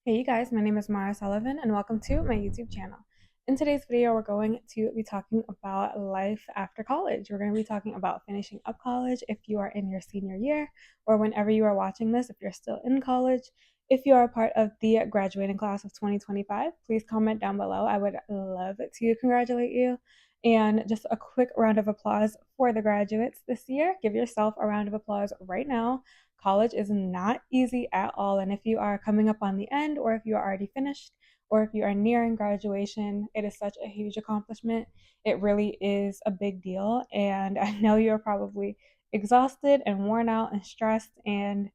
Hey you guys, my name is Mara Sullivan and welcome to my YouTube channel. In today's video, we're going to be talking about life after college. We're going to be talking about finishing up college if you are in your senior year, or whenever you are watching this, if you're still in college. If you are a part of the graduating class of 2025, please comment down below. I would love to congratulate you. And just a quick round of applause for the graduates this year. Give yourself a round of applause right now. College is not easy at all. And if you are coming up on the end, or if you are already finished, or if you are nearing graduation, it is such a huge accomplishment. It really is a big deal. And I know you're probably exhausted and worn out and stressed. And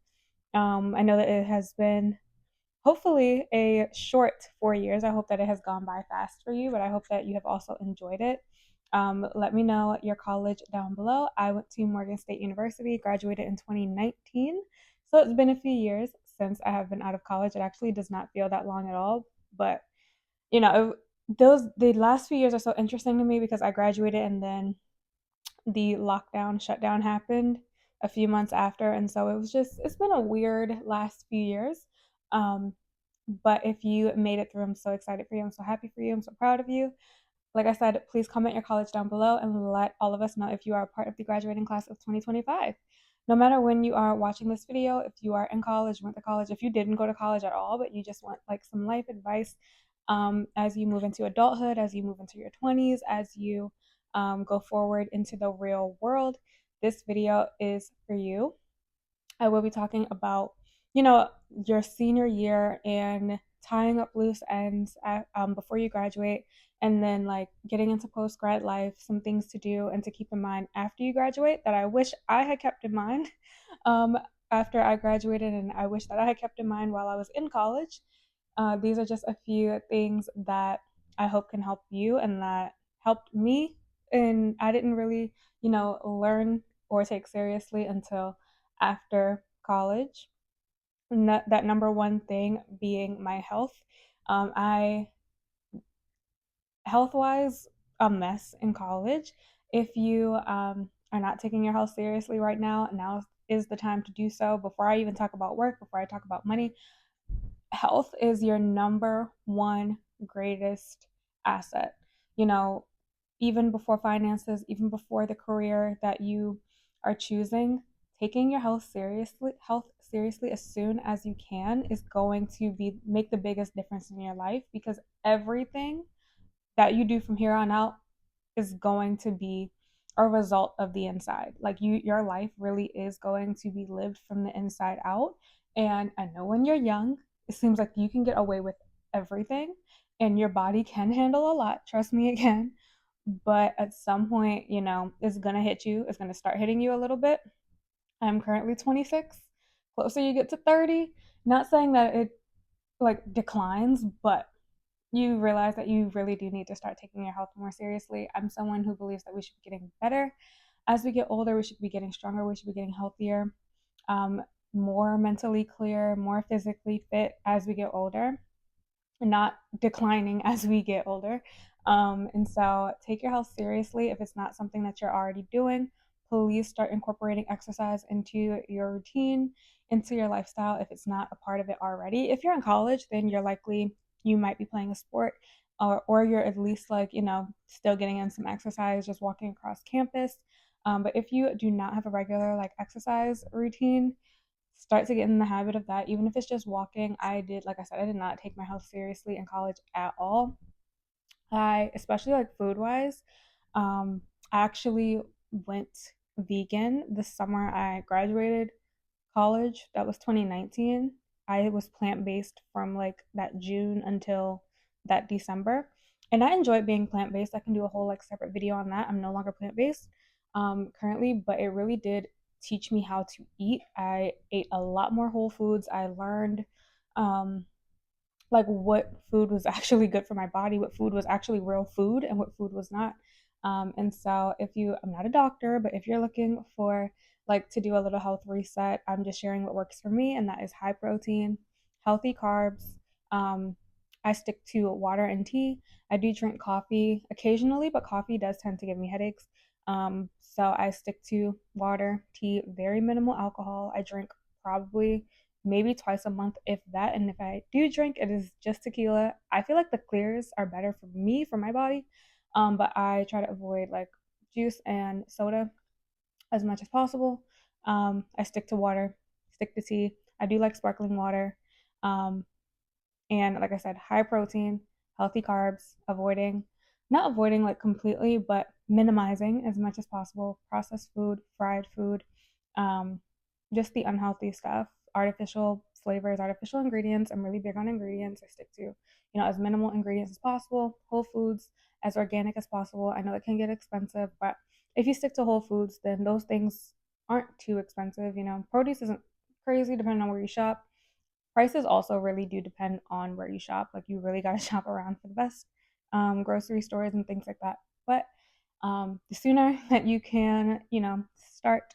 I know that it has been hopefully a short 4 years. I hope that it has gone by fast for you, but I hope that you have also enjoyed it. Let me know your college down below. I went to Morgan State University, graduated in 2019. So it's been a few years since I have been out of college. It actually does not feel that long at all, but you know, the last few years are so interesting to me because I graduated and then the lockdown shutdown happened a few months after, and so it's been a weird last few years. Um, but if you made it through, I'm so excited for you. I'm so happy for you. I'm so proud of you. Like I said, please comment your college down below and let all of us know if you are a part of the graduating class of 2025. No matter when you are watching this video, if you are in college, went to college, if you didn't go to college at all, but you just want like some life advice as you move into adulthood, as you move into your 20s, as you go forward into the real world, this video is for you. I will be talking about, your senior year and tying up loose ends before you graduate, and then like getting into post grad life, some things to do and to keep in mind after you graduate that I wish I had kept in mind um, after I graduated, and I wish that I had kept in mind while I was in college. These are just a few things that I hope can help you and that helped me. And I didn't really, learn or take seriously until after college. And that number one thing being my health. I health wise a mess in college. If you are not taking your health seriously right now, now is the time to do so. Before I even talk about work, before I talk about money, health is your number one greatest asset. You know, even before finances, even before the career that you are choosing, taking your health seriously as soon as you can is going to be make the biggest difference in your life, because everything that you do from here on out is going to be a result of the inside. Like your life really is going to be lived from the inside out. And I know when you're young, it seems like you can get away with everything and your body can handle a lot. Trust me, it can. But at some point, it's going to hit you. It's going to start hitting you a little bit. I'm currently 26. Closer you get to 30, not saying that it like declines, but you realize that you really do need to start taking your health more seriously. I'm someone who believes that we should be getting better as we get older. We should be getting stronger. We should be getting healthier, um, more mentally clear, more physically fit as we get older, and not declining as we get older. And so take your health seriously. If it's not something that you're already doing, please start incorporating exercise into your routine, into your lifestyle if it's not a part of it already. If you're in college, then you might be playing a sport, or you're at least like, still getting in some exercise, just walking across campus. But if you do not have a regular like exercise routine, start to get in the habit of that, even if it's just walking. Like I said, I did not take my health seriously in college at all. Especially like food wise, I actually went vegan the summer I graduated college. That was 2019. I was plant based from like that June until that December. And I enjoyed being plant based. I can do a whole like separate video on that. I'm no longer plant based currently, but it really did teach me how to eat. I ate a lot more whole foods. I learned um, like what food was actually good for my body, what food was actually real food, and what food was not. And so, I'm not a doctor, but if you're looking for like to do a little health reset, I'm just sharing what works for me, and that is high protein, healthy carbs. Um, I stick to water and tea. I do drink coffee occasionally, but coffee does tend to give me headaches. So I stick to water, tea, very minimal alcohol. I drink probably maybe twice a month, if that. And if I do drink, it is just tequila. I feel like the clears are better for me, for my body. But I try to avoid like juice and soda as much as possible. I stick to water, stick to tea. I do like sparkling water. Um, and like I said, high protein, healthy carbs, not avoiding like completely, but minimizing as much as possible processed food, fried food, um, just the unhealthy stuff, artificial flavors, artificial ingredients. I'm really big on ingredients. I stick to, as minimal ingredients as possible, whole foods, as organic as possible. I know it can get expensive, but if you stick to whole foods, then those things aren't too expensive. Produce isn't crazy depending on where you shop. Prices also really do depend on where you shop. Like you really got to shop around for the best grocery stores and things like that. But the sooner that you can, start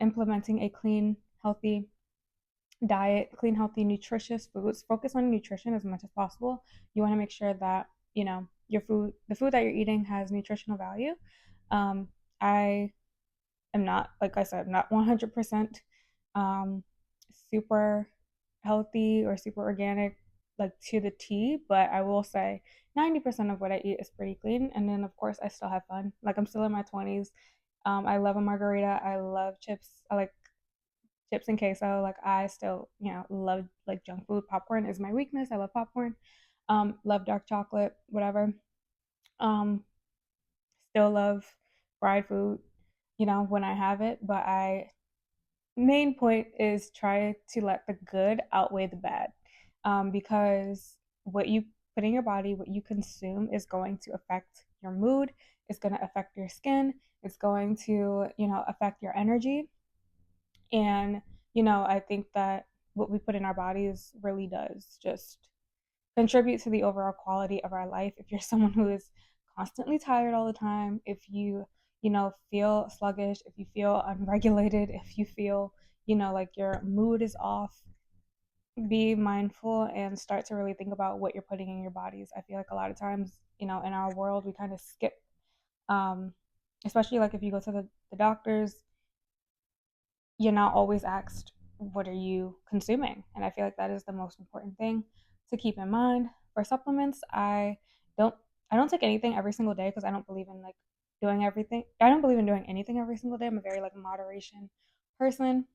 implementing a clean, healthy diet, clean, healthy, nutritious foods, focus on nutrition as much as possible. You want to make sure that, the food that you're eating has nutritional value. Um, I am not, like I said, not 100% um, super healthy or super organic, like to the T, but I will say 90% of what I eat is pretty clean. And then, of course, I still have fun. Like, I'm still in my 20s. I love a margarita. I love chips. I like chips and queso. Like, I still, love like junk food. Popcorn is my weakness. I love popcorn. Love dark chocolate, whatever. Um, Still love fried food, when I have it, but I main point is try to let the good outweigh the bad, because what you put in your body, what you consume, is going to affect your mood. It's going to affect your skin. It's going to, affect your energy. And I think that what we put in our bodies really does just contribute to the overall quality of our life. If you're someone who is constantly tired all the time, if you, feel sluggish, if you feel unregulated, if you feel, like your mood is off, be mindful and start to really think about what you're putting in your bodies. I feel like a lot of times, in our world, we kind of skip, um, especially like if you go to the doctors, you're not always asked, what are you consuming? And I feel like that is the most important thing to keep in mind. For supplements, don't I don't take anything every single day because I don't believe in like doing everything. I don't believe in doing anything every single day. I'm a very like moderation person.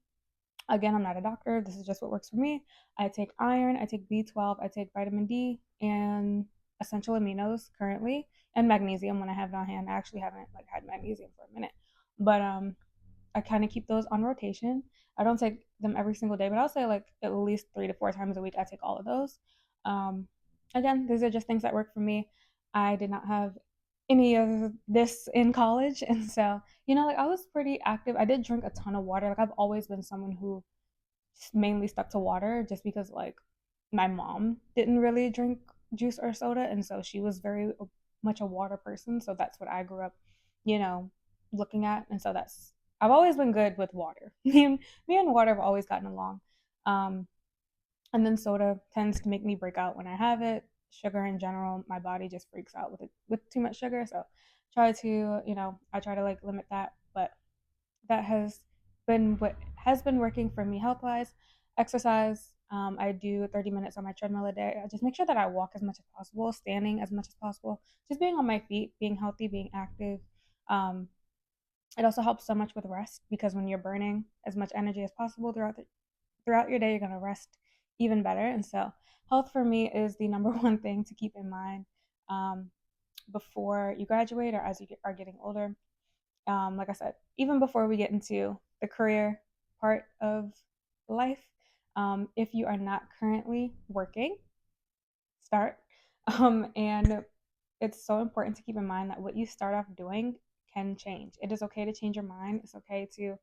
Again, I'm not a doctor. This is just what works for me. I take iron, I take B12, I take vitamin D and essential aminos currently, and magnesium when I have it on hand. I actually haven't like had magnesium for a minute. But I kind of keep those on rotation. I don't take them every single day, but I'll say like at least 3 to 4 times a week I take all of those. Um, Again, these are just things that work for me. I did not have any of this in college, and so like I was pretty active. I did drink a ton of water. Like I've always been someone who mainly stuck to water, just because like my mom didn't really drink juice or soda, and so she was very much a water person. So that's what I grew up, you know, looking at, and so that's I've always been good with water. Me and water have always gotten along. Um, and then soda tends to make me break out when I have it. Sugar in general, my body just freaks out with too much sugar. So I try to like limit that, but that has been what has been working for me health wise. Exercise. I do 30 minutes on my treadmill a day. I just make sure that I walk as much as possible, standing as much as possible, just being on my feet, being healthy, being active. Um, it also helps so much with rest, because when you're burning as much energy as possible throughout your day, you're gonna rest even better. And so, health for me is the number one thing to keep in mind, um, before you graduate or as are getting older. Like I said, even before we get into the career part of life, if you are not currently working, start. And it's so important to keep in mind that what you start off doing can change. It is okay to change your mind. It's okay to,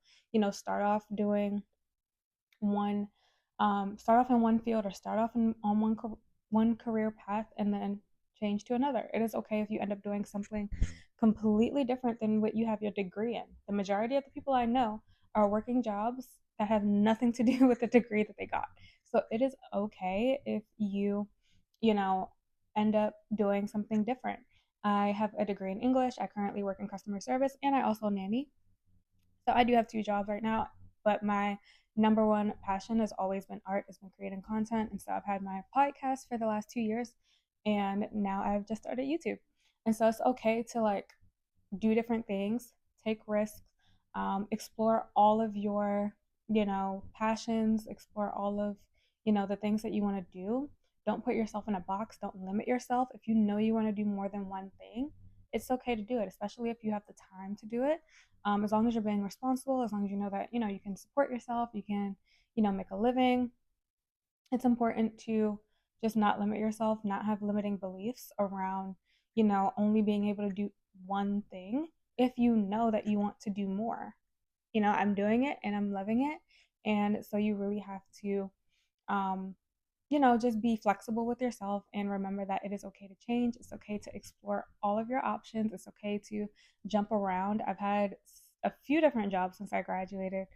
start off doing one, start off in one field, or start off on one career path and then change to another. It is okay if you end up doing something completely different than what you have your degree in. The majority of the people I know are working jobs that have nothing to do with the degree that they got. So it is okay if you know, end up doing something different. I have a degree in English. I currently work in customer service, and I also nanny. So I do have two jobs right now. but my number one passion has always been art, has been creating content. And so I've had my podcast for the last 2 years, and now I've just started YouTube. And so it's okay to like do different things, take risks, explore all of your, passions, explore all of, the things that you want to do. Don't put yourself in a box. Don't limit yourself. If you know you want to do more than one thing, it's okay to do it, especially if you have the time to do it. As long as you're being responsible, as long as you know that, you can support yourself, you can, make a living. It's important to just not limit yourself, not have limiting beliefs around, only being able to do one thing if you know that you want to do more. I'm doing it and I'm loving it. And so you really have to, um, just be flexible with yourself and remember that it is okay to change. It's okay to explore all of your options. It's okay to jump around. I've had a few different jobs since I graduated,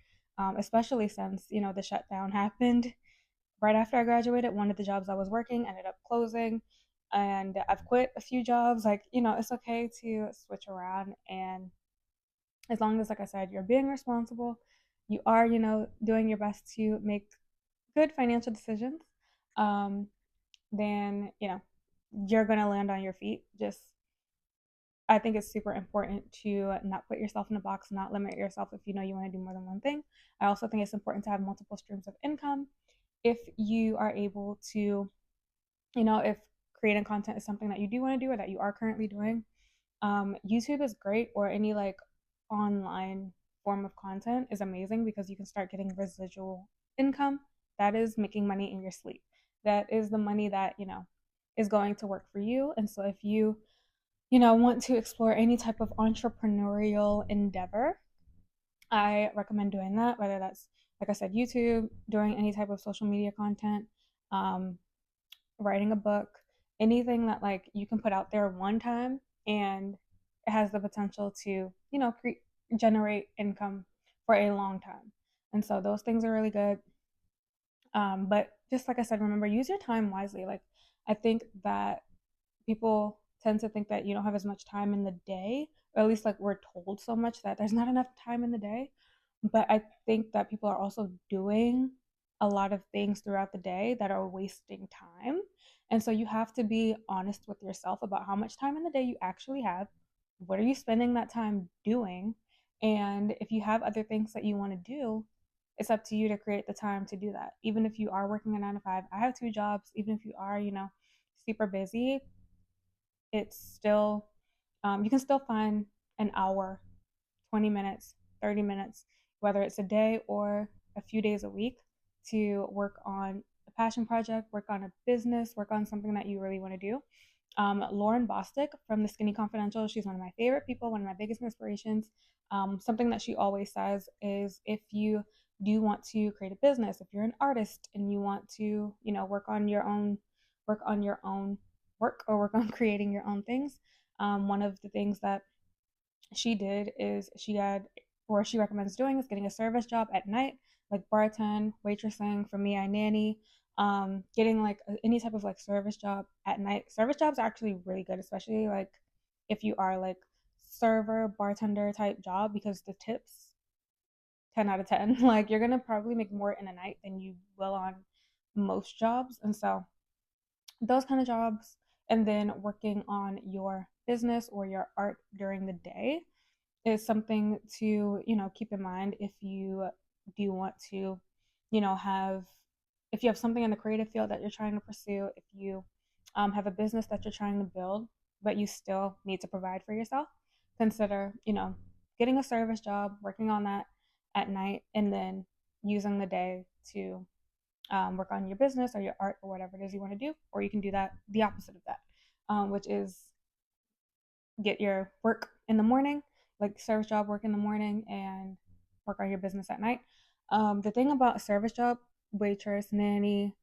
especially since, the shutdown happened right after I graduated. One of the jobs I was working ended up closing, and I've quit a few jobs. Like, it's okay to switch around. And as long as, like I said, you're being responsible, you are, doing your best to make good financial decisions, um, then, you're going to land on your feet. Just, I think it's super important to not put yourself in a box, not limit yourself if you know you want to do more than one thing. I also think it's important to have multiple streams of income if you are able to, if creating content is something that you do want to do or that you are currently doing. YouTube is great, or any like online form of content is amazing because you can start getting residual income. That is making money in your sleep. That is the money that, is going to work for you. And so if you, want to explore any type of entrepreneurial endeavor, I recommend doing that, whether that's, like I said, YouTube, doing any type of social media content, um, writing a book, anything that like you can put out there one time and it has the potential to, generate income for a long time. And so those things are really good. But just like I said, remember, use your time wisely. Like, I think that people tend to think that you don't have as much time in the day, or at least like we're told so much that there's not enough time in the day. But I think that people are also doing a lot of things throughout the day that are wasting time. And so you have to be honest with yourself about how much time in the day you actually have. What are you spending that time doing? And if you have other things that you want to do, it's up to you to create the time to do that. Even if you are working a 9 to 5, I have two jobs. Even if you are, super busy, it's still, you can still find an hour, 20 minutes, 30 minutes, whether it's a day or a few days a week, to work on a passion project, work on a business, work on something that you really want to do. Lauren Bostic from the Skinny Confidential, she's one of my favorite people, one of my biggest inspirations. Something that she always says is, if you do want to create a business, if you're an artist and you want to, work on your own work, or work on creating your own things, one of the things that she did is she recommends doing is getting a service job at night, like bartend, waitressing. For me, I nanny. Getting like any type of like service job at night. Service jobs are actually really good, especially like if you are like server, bartender type job, because the tips 10 out of 10. Like, you're gonna probably make more in a night than you will on most jobs. And so those kind of jobs, and then working on your business or your art during the day is something to, keep in mind if you do want to, have, if you have something in the creative field that you're trying to pursue, if you have a business that you're trying to build, but you still need to provide for yourself, consider, getting a service job, working on that at night, and then using the day to work on your business or your art or whatever it is you want to do. Or you can do that the opposite of that, which is get your work in the morning, like service job work in the morning, and work on your business at night. The thing about a service job, waitress, nanny,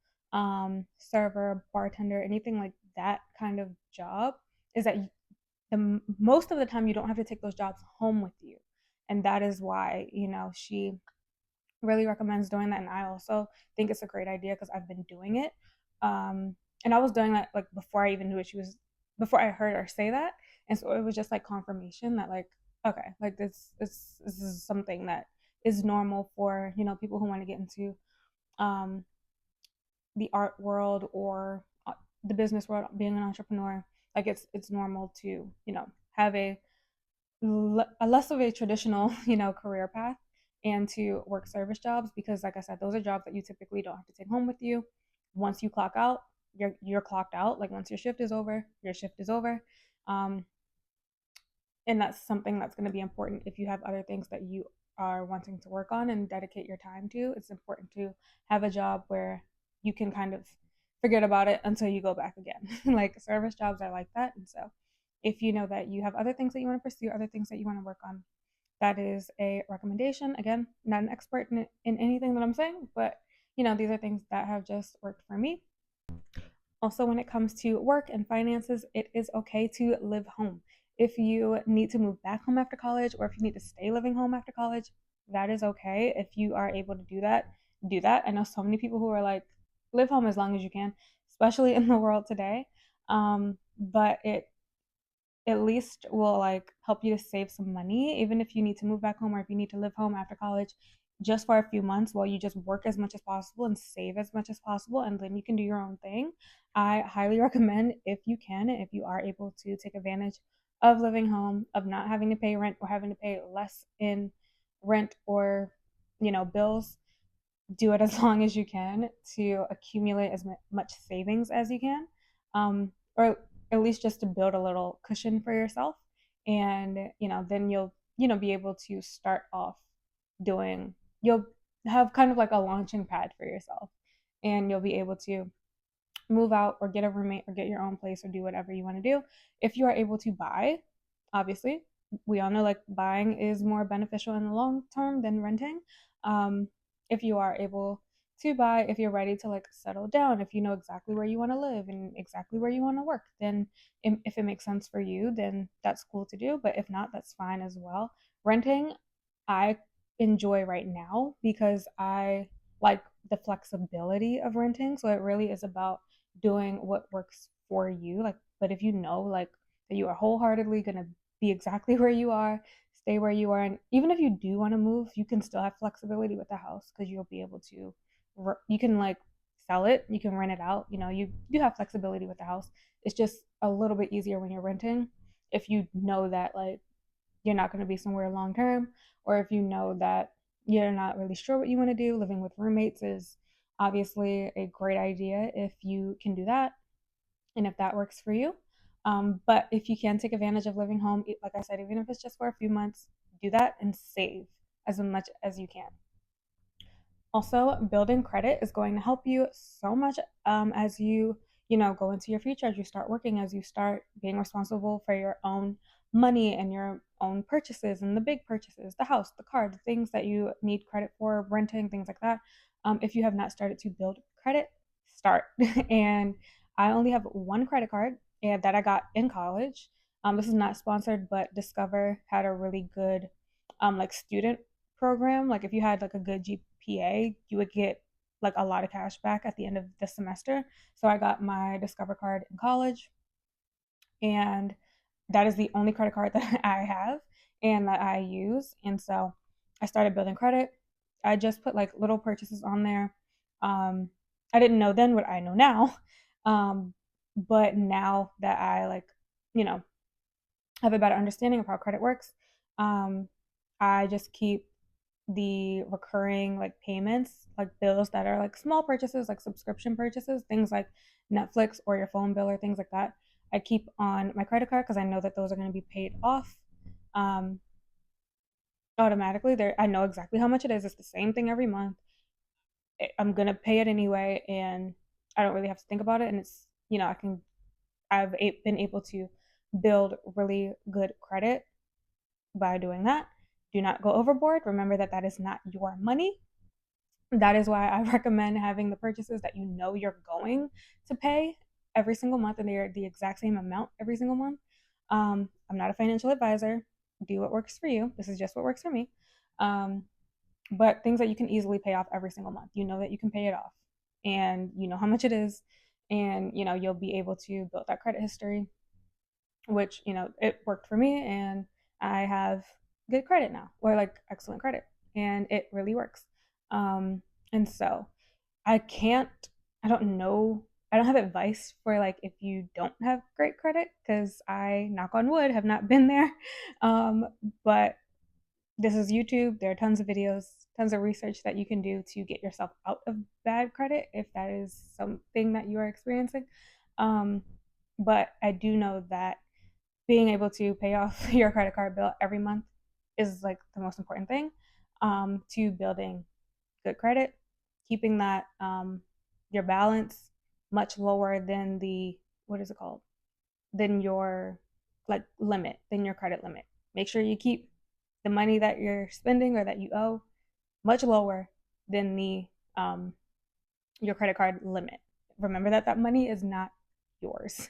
server, bartender, anything like that kind of job, is that the most of the time you don't have to take those jobs home with you. And that is why, she really recommends doing that. And I also think it's a great idea because I've been doing it. And I was doing that like before I even knew what she was, before I heard her say that. And so it was just like confirmation that, like, okay, like this is something that is normal for, people who want to get into um, the art world or the business world, being an entrepreneur. Like it's normal to, have a less of a traditional, career path, and to work service jobs, because like I said, those are jobs that you typically don't have to take home with you. Once you clock out, you're clocked out. Like once your shift is over, your shift is over. Um, and that's something that's going to be important if you have other things that you are wanting to work on and dedicate your time to. It's important to have a job where you can kind of forget about it until you go back again. Like service jobs are like that. And so if you know that you have other things that you want to pursue, other things that you want to work on, that is a recommendation. Again, not an expert in anything that I'm saying, but these are things that have just worked for me. Also, when it comes to work and finances, it is okay to live home. If you need to move back home after college, or if you need to stay living home after college, that is okay. If you are able to do that, do that. I know so many people who are like, live home as long as you can, especially in the world today. But it at least will like help you to save some money, even if you need to move back home or if you need to live home after college just for a few months while you just work as much as possible and save as much as possible, and then you can do your own thing. I highly recommend, if you can, if you are able to take advantage of living home, of not having to pay rent or having to pay less in rent or bills, do it as long as you can to accumulate as much savings as you can, or at least just to build a little cushion for yourself. And then you'll be able to start off doing, you'll have kind of like a launching pad for yourself, and you'll be able to move out or get a roommate or get your own place or do whatever you want to do. If you are able to buy, obviously, we all know like buying is more beneficial in the long term than renting. Um, if you are able to buy, if you're ready to like settle down, if you know exactly where you want to live and exactly where you want to work, then if it makes sense for you, then that's cool to do. But if not, that's fine as well. Renting, I enjoy right now because I like the flexibility of renting. So it really is about doing what works for you. Like, but if you know like that you are wholeheartedly gonna be exactly where you are, stay where you are, and even if you do want to move, you can still have flexibility with the house because you'll be able to, you can like sell it, you can rent it out. You have flexibility with the house. It's just a little bit easier when you're renting if you know that like you're not going to be somewhere long term, or if you know that you're not really sure what you want to do. Living with roommates is obviously a great idea if you can do that and if that works for you. But if you can take advantage of living home, like I said, even if it's just for a few months, do that and save as much as you can. Also, building credit is going to help you so much, as you go into your future, as you start working, as you start being responsible for your own money and your own purchases and the big purchases, the house, the car, the things that you need credit for, renting, things like that. If you have not started to build credit, start. And I only have one credit card, and that I got in college. This is not sponsored, but Discover had a really good like student program. Like if you had like a good GPA, you would get like a lot of cash back at the end of the semester. So I got my Discover card in college, and that is the only credit card that I have and that I use. And so I started building credit. I just put like little purchases on there. Um, I didn't know then what I know now. Um, but now that I like, you know, have a better understanding of how credit works, um, I just keep the recurring like payments, like bills that are like small purchases, like subscription purchases, things like Netflix or your phone bill or things like that. I keep on my credit card because I know that those are going to be paid off um, automatically. There, I know exactly how much it is. It's the same thing every month. I'm gonna pay it anyway, and I don't really have to think about it. And it's I've been able to build really good credit by doing that. Do not go overboard. Remember that that is not your money. That is why I recommend having the purchases that you know you're going to pay every single month, and they're the exact same amount every single month. I'm not a financial advisor. Do what works for you. This is just what works for me. Um, but things that you can easily pay off every single month. You know that you can pay it off, and you know how much it is, and you'll be able to build that credit history, which it worked for me, and I have good credit now, or like excellent credit. and it really works. And so I can't, I don't know, I don't have advice for like if you don't have great credit because I, knock on wood, have not been there. Um, but this is YouTube. There are tons of videos, tons of research that you can do to get yourself out of bad credit if that is something that you are experiencing. Um, but I do know that being able to pay off your credit card bill every month is like the most important thing to building good credit, keeping that your balance much lower than the, what is it called, than your like limit, than your credit limit. Make sure you keep the money that you're spending or that you owe much lower than the your credit card limit. Remember that that money is not yours.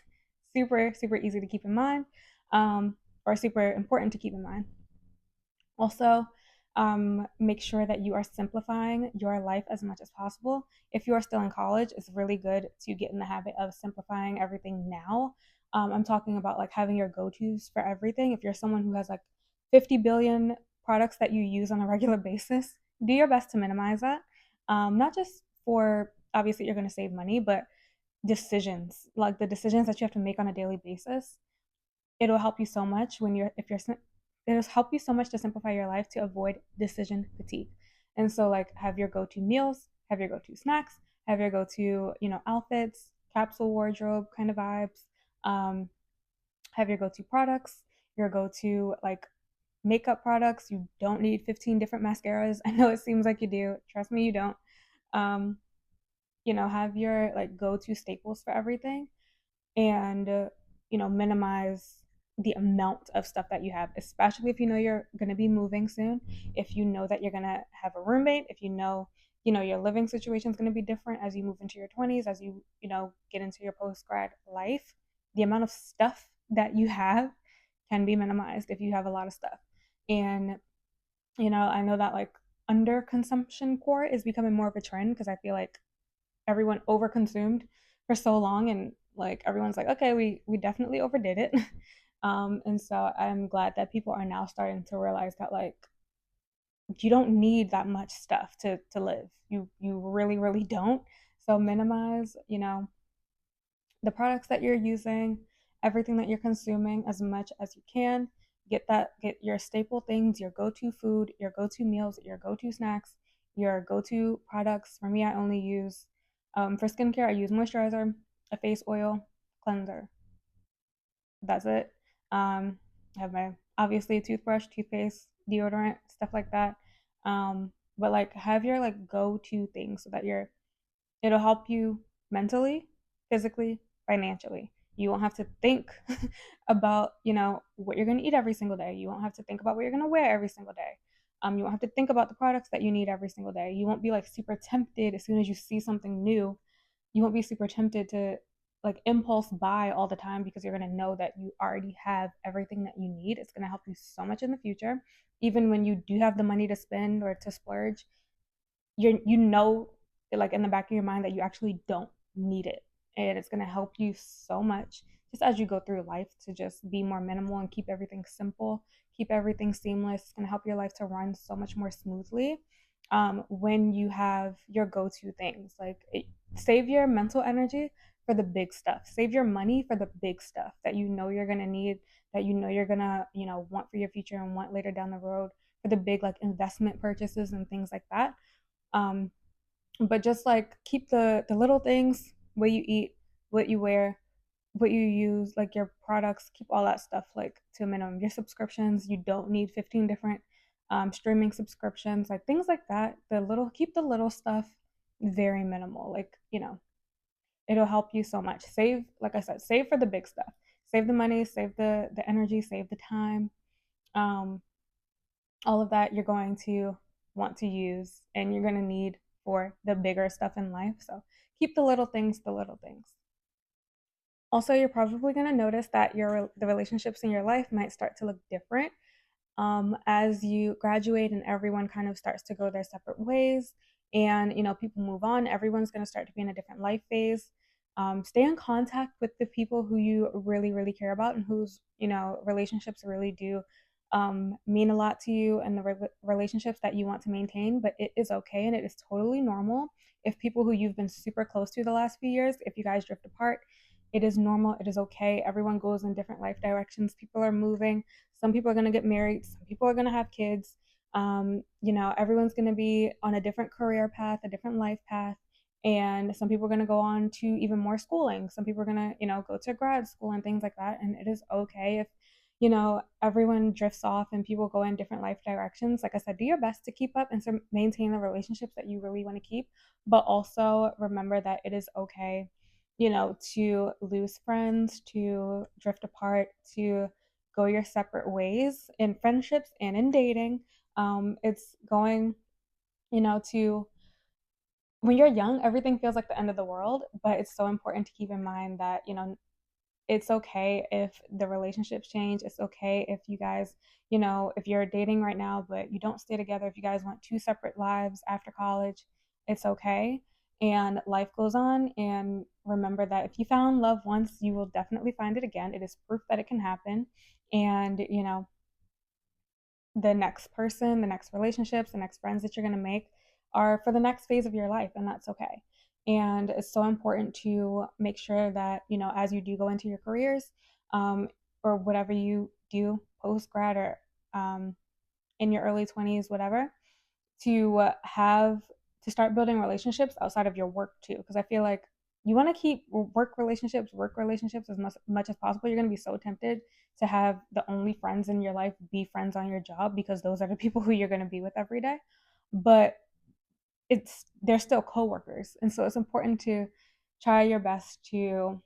Super easy to keep in mind, or super important to keep in mind. Also, make sure that you are simplifying your life as much as possible. If you are still in college, it's really good to get in the habit of simplifying everything now. I'm talking about like having your go tos for everything. If you're someone who has like 50 billion products that you use on a regular basis, do your best to minimize that. Not just for obviously you're going to save money, but decisions, like the decisions that you have to make on a daily basis, it'll help you so much when you're if you're it'll help you so much to simplify your life to avoid decision fatigue. And so like have your go-to meals, have your go-to snacks, have your go-to, outfits, capsule wardrobe kind of vibes, um, have your go-to products, your go-to like makeup products. You don't need 15 different mascaras. I know it seems like you do, trust me, you don't. um, have your like go-to staples for everything, and minimize the amount of stuff that you have, especially if you know you're going to be moving soon, if you know that you're going to have a roommate, if your living situation is going to be different as you move into your 20s, as you get into your post grad life. The amount of stuff that you have can be minimized if you have a lot of stuff. And I know that like under consumption core is becoming more of a trend because I feel like everyone overconsumed for so long, and like everyone's like, okay, we definitely overdid it. And so I'm glad that people are now starting to realize that like you don't need that much stuff to live. You really don't. So minimize the products that you're using, everything that you're consuming as much as you can. Get your staple things, your go-to food, your go-to meals, your go-to snacks, your go-to products. For me, I only use for skincare, I use moisturizer, a face oil, cleanser. That's it. I have my obviously toothbrush, toothpaste, deodorant, stuff like that. But like have your like go-to things so that it'll help you mentally, physically, financially. You won't have to think about, what you're going to eat every single day. You won't have to think about what you're going to wear every single day. You won't have to think about the products that you need every single day. You won't be like super tempted as soon as you see something new. You won't be super tempted to like impulse buy all the time because you're going to know that you already have everything that you need. It's going to help you so much in the future. Even when you do have the money to spend or to splurge, you know like in the back of your mind that you actually don't need it, and it's going to help you so much just as you go through life to just be more minimal and keep everything simple, keep everything seamless. It's going to help your life to run so much more smoothly when you have your go-to things. Save your mental energy for the big stuff, save your money for the big stuff that you know you're going to need, that you know you're going to want for your future and want later down the road, for the big like investment purchases and things like that. um, but just like keep the little things, what you eat, what you wear, what you use, like your products, keep all that stuff like to a minimum. Your subscriptions, you don't need 15 different streaming subscriptions, like things like that. Keep the little stuff very minimal. Like, it'll help you so much. Save, like I said, save for the big stuff. Save the money, save the energy, save the time. Um, all of that you're going to want to use and you're going to need for the bigger stuff in life. So keep the little things the little things. Also, you're probably going to notice that the relationships in your life might start to look different as you graduate and everyone kind of starts to go their separate ways, and people move on. Everyone's going to start to be in a different life phase. Stay in contact with the people who you really care about and whose relationships really do mean a lot to you and the relationships that you want to maintain, but it is okay and it is totally normal if people who you've been super close to the last few years, if you guys drift apart, it is normal. It is okay. Everyone goes in different life directions. People are moving. Some people are going to get married. Some people are going to have kids. Everyone's going to be on a different career path, a different life path. And some people are going to go on to even more schooling. Some people are going to, go to grad school and things like that. And it is okay if everyone drifts off and people go in different life directions. Like I said, do your best to keep up and to maintain the relationships that you really want to keep, but also remember that it is okay, to lose friends, to drift apart, to go your separate ways in friendships and in dating. It's going, to when you're young, everything feels like the end of the world, but it's so important to keep in mind that, it's okay if the relationships change. It's okay if you guys, if you're dating right now, but you don't stay together, if you guys want two separate lives after college, it's okay. And life goes on. And remember that if you found love once, you will definitely find it again. It is proof that it can happen. And, the next person, the next relationships, the next friends that you're going to make are for the next phase of your life, and that's okay. And it's so important to make sure that, as you do go into your careers, um, or whatever you do post grad or um, in your early 20s, whatever, to have to start building relationships outside of your work too. Because I feel like you want to keep work relationships as much as possible. You're going to be so tempted to have the only friends in your life be friends on your job because those are the people who you're going to be with every day. But they're still coworkers, and so it's important to try your best to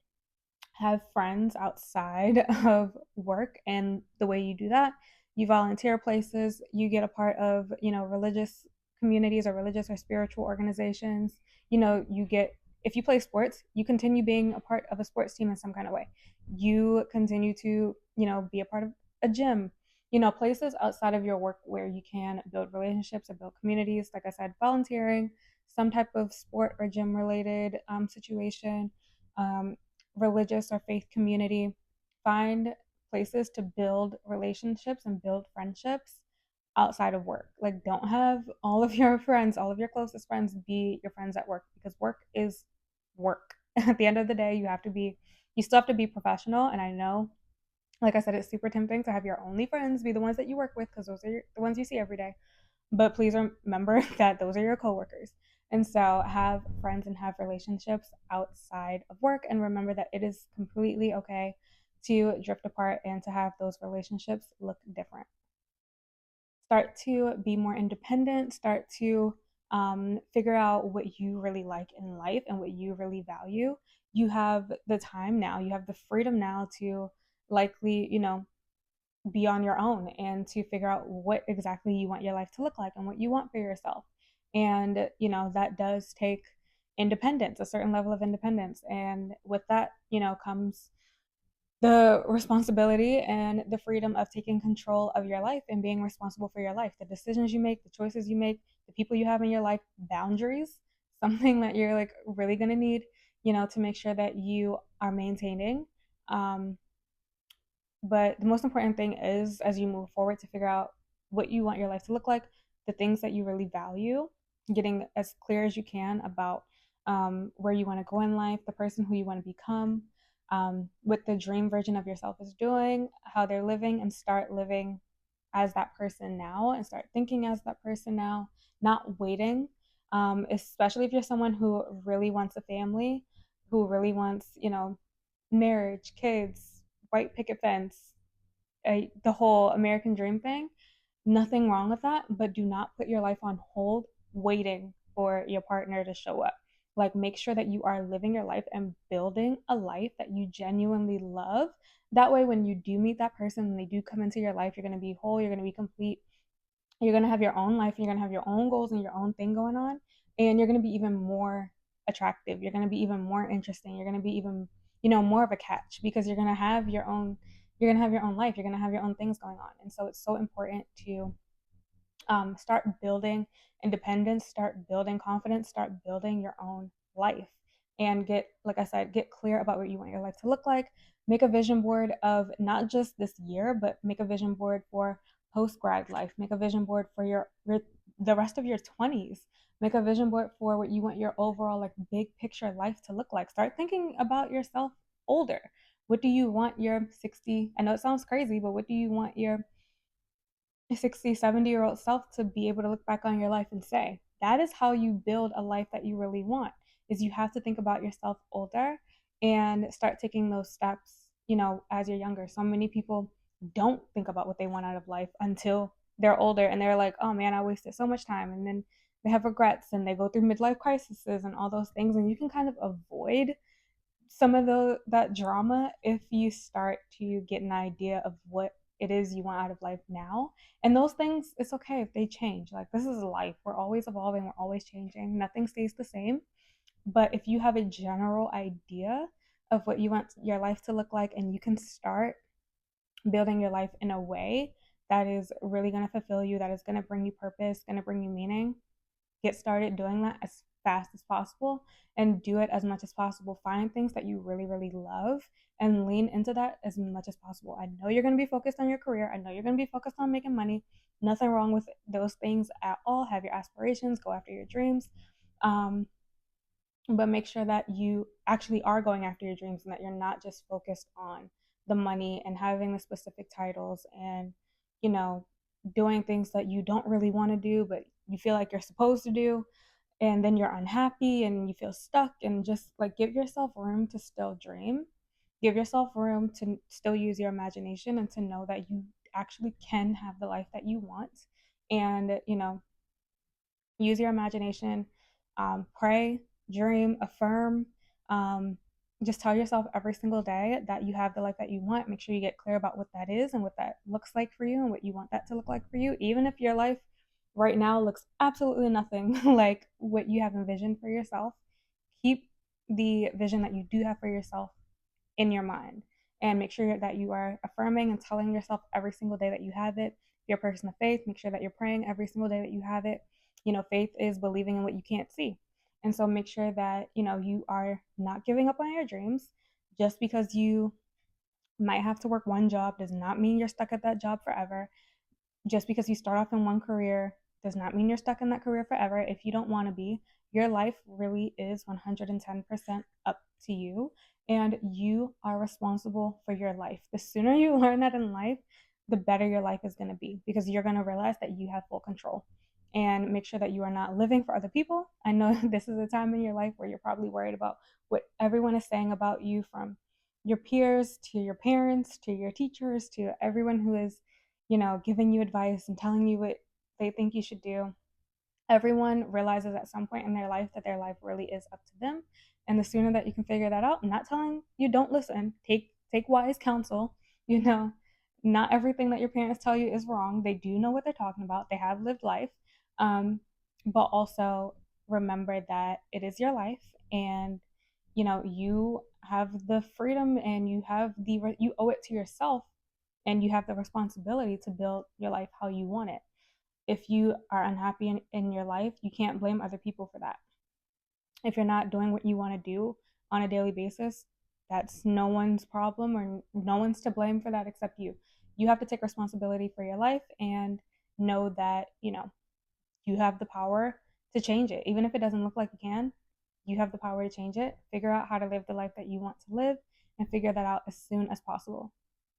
have friends outside of work. And the way you do that, you volunteer places, you get a part of, religious communities or religious or spiritual organizations. You get, if you play sports, you continue being a part of a sports team in some kind of way. You continue to, be a part of a gym, places outside of your work where you can build relationships or build communities. Like I said, volunteering, some type of sport or gym related situation, um, religious or faith community. Find places to build relationships and build friendships outside of work. Like, don't have all of your friends, all of your closest friends be your friends at work, because work is work. At the end of the day, you still have to be professional. And I know, like I said, it's super tempting to have your only friends be the ones that you work with because those are the ones you see every day. But please remember that those are your coworkers. And so have friends and have relationships outside of work. And remember that it is completely okay to drift apart and to have those relationships look different. Start to be more independent, start to figure out what you really like in life and what you really value. You have the time now, you have the freedom now to likely, be on your own and to figure out what exactly you want your life to look like and what you want for yourself. And, that does take independence, a certain level of independence. And with that, comes the responsibility and the freedom of taking control of your life and being responsible for your life, the decisions you make, the choices you make, the people you have in your life, boundaries, something that you're like really going to need, to make sure that you are maintaining. Um, but the most important thing is, as you move forward, to figure out what you want your life to look like, the things that you really value, getting as clear as you can about where you want to go in life, the person who you want to become, what the dream version of yourself is doing, how they're living, and start living as that person now and start thinking as that person now, not waiting. Especially if you're someone who really wants a family, who really wants, marriage, kids, white picket fence, the whole American dream thing. Nothing wrong with that, but do not put your life on hold waiting for your partner to show up. Like, make sure that you are living your life and building a life that you genuinely love. That way, when you do meet that person and they do come into your life, you're going to be whole, you're going to be complete, you're going to have your own life, you're going to have your own goals and your own thing going on, and you're going to be even more attractive, you're going to be even more interesting, you're going to be even, more of a catch, because you're going to have your own life, you're going to have your own things going on. And so it's so important to start building independence, start building confidence, start building your own life. and get, like I said, get clear about what you want your life to look like. Make a vision board of not just this year, but make a vision board for post grad life. Make a vision board for your the rest of your 20s. Make a vision board for what you want your overall like big picture life to look like. Start thinking about yourself older. What do you want your 60, I know it sounds crazy, but what do you want your 60, 70-year-old self to be able to look back on your life and say, that is how you build a life that you really want, is you have to think about yourself older and start taking those steps, as you're younger. So many people don't think about what they want out of life until they're older and they're like, oh man, I wasted so much time. And then they have regrets and they go through midlife crises and all those things. And you can kind of avoid some of that drama if you start to get an idea of what it is you want out of life now. And those things, it's okay if they change. Like, this is life. We're always evolving, we're always changing. Nothing stays the same. But if you have a general idea of what you want your life to look like, and you can start building your life in a way that is really going to fulfill you, that is going to bring you purpose, going to bring you meaning, get started doing that as fast as possible and do it as much as possible. Find things that you really, really love and lean into that as much as possible. I know you're going to be focused on your career. I know you're going to be focused on making money. Nothing wrong with those things at all. Have your aspirations, go after your dreams. Um, but make sure that you actually are going after your dreams and that you're not just focused on the money and having the specific titles and, you know, doing things that you don't really want to do, but you feel like you're supposed to do, and then you're unhappy and you feel stuck. And just like, give yourself room to still dream, give yourself room to still use your imagination and to know that you actually can have the life that you want. And use your imagination, pray, dream, affirm. um, just tell yourself every single day that you have the life that you want. Make sure you get clear about what that is and what that looks like for you and what you want that to look like for you, even if your life right now looks absolutely nothing like what you have envisioned for yourself. Keep the vision that you do have for yourself in your mind, and make sure that you are affirming and telling yourself every single day that you have it. If you're a person of faith, make sure that you're praying every single day that you have it. Faith is believing in what you can't see. And so make sure that you are not giving up on your dreams. Just because you might have to work one job does not mean you're stuck at that job forever. Just because you start off in one career does not mean you're stuck in that career forever if you don't want to be. Your life really is 110% up to you, and you are responsible for your life. The sooner you learn that in life, the better your life is going to be, because you're going to realize that you have full control. And make sure that you are not living for other people. I know this is a time in your life where you're probably worried about what everyone is saying about you, from your peers to your parents to your teachers to everyone who is giving you advice and telling you what they think you should do. Everyone realizes at some point in their life that their life really is up to them. And the sooner that you can figure that out, I'm not telling you don't listen. Take wise counsel. You know, not everything that your parents tell you is wrong. They do know what they're talking about. They have lived life. But also remember that it is your life, and you have the freedom, and you owe it to yourself, and you have the responsibility to build your life how you want it. If you are unhappy in your life, you can't blame other people for that. If you're not doing what you want to do on a daily basis, that's no one's problem, or no one's to blame for that except you. You have to take responsibility for your life and know that, you have the power to change it. Even if it doesn't look like you can, you have the power to change it. Figure out how to live the life that you want to live, and figure that out as soon as possible.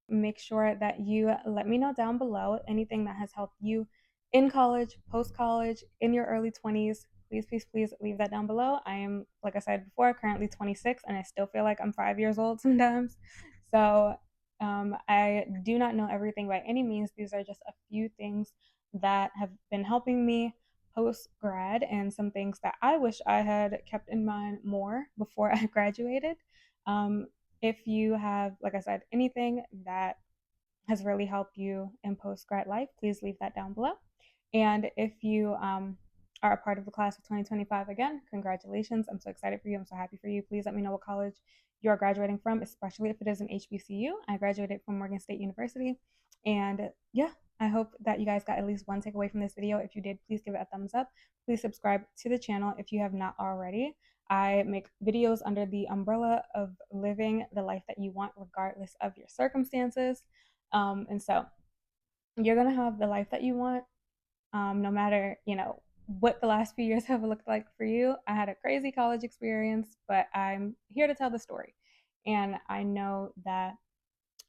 Make sure that you let me know down below anything that has helped you in college, post college, in your early 20s. Please, please, please leave that down below. I am, like I said before, currently 26, and I still feel like I'm 5 years old sometimes. So I do not know everything by any means. These are just a few things that have been helping me post grad, and some things that I wish I had kept in mind more before I graduated. Um, if you have, like I said, anything that has really helped you in post grad life, please leave that down below. And if you are a part of the class of 2025, again, congratulations. I'm so excited for you. I'm so happy for you. Please let me know what college you are graduating from, especially if it is an HBCU. I graduated from Morgan State University. And yeah, I hope that you guys got at least one takeaway from this video. If you did, please give it a thumbs up. Please subscribe to the channel if you have not already. I make videos under the umbrella of living the life that you want, regardless of your circumstances. And so you're going to have the life that you want, no matter, what the last few years have looked like for you. I had a crazy college experience, but I'm here to tell the story. And I know that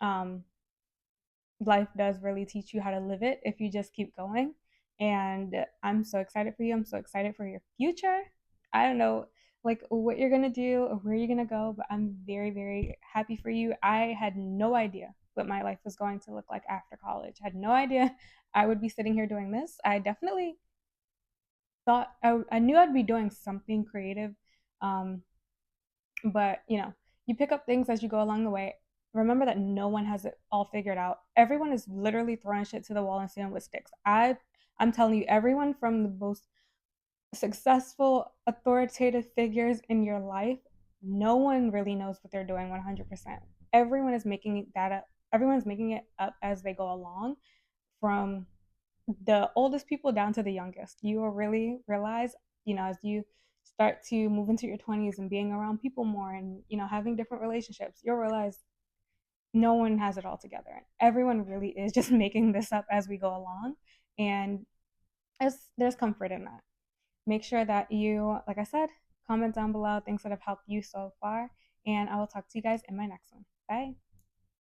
um, life does really teach you how to live it if you just keep going. And I'm so excited for you. I'm so excited for your future. I don't know like what you're going to do or where you're going to go, but I'm very, very happy for you. I had no idea what my life was going to look like after college. I had no idea I would be sitting here doing this. I definitely thought I knew I'd be doing something creative. Um, but you pick up things as you go along the way. Remember that no one has it all figured out. Everyone is literally throwing shit to the wall and seeing what sticks. I'm telling you, everyone from the most successful authoritative figures in your life, no one really knows what they're doing 100%. Everyone is making that up. Everyone's making it up as they go along, from the oldest people down to the youngest. You will really realize, as you start to move into your 20s and being around people more and, having different relationships, you'll realize no one has it all together. Everyone really is just making this up as we go along. And there's comfort in that. Make sure that you, like I said, comment down below things that have helped you so far. And I will talk to you guys in my next one. Bye.